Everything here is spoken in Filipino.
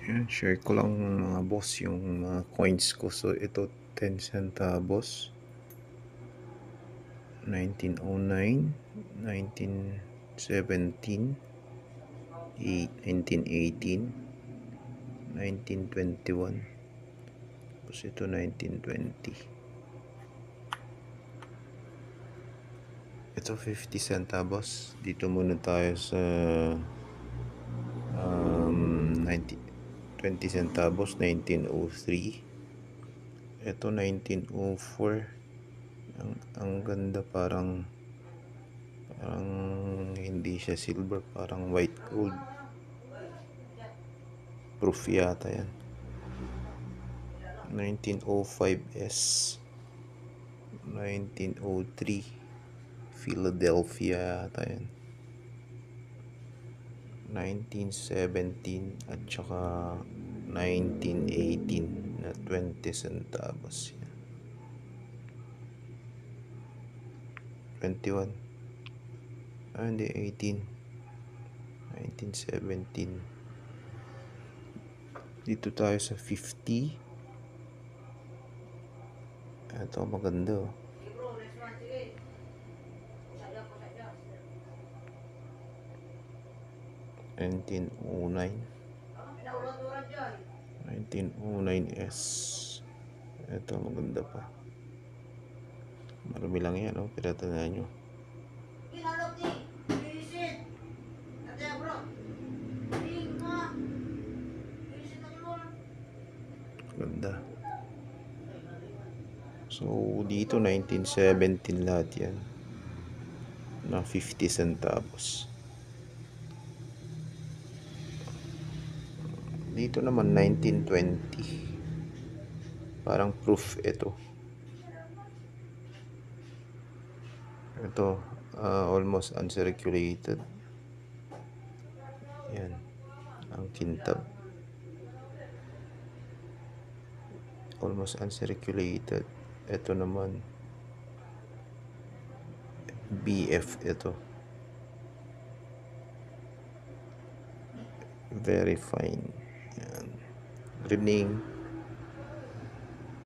Ayan, share ko lang mga boss yung mga coins ko. So ito 10 centavos, 1909, 1917, 1918, 1921, tapos ito 1920. Ito 50 centavos. Dito muna tayo sa 20 centavos, 1903. Ito 1904. Ang ganda, parang hindi siya silver, parang white gold proof yata yan. 1905S, 1903 Philadelphia yata yan, 1917 at saka 1918 na 20 centavos yan. 21, hindi 18, 1917. Dito tayo sa 50. Ito maganda, oh. 1909, 1909S. Ito maganda pa. Marami lang yan, oh. Pero tandaan nyo. Ganda. So dito 1917 lahat yan na 50 centavos. Dito naman 1920, parang proof ito. Ito almost uncirculated. Yan ang kintab, almost uncirculated. Ito naman BF, ito very fine. Yan. Good evening.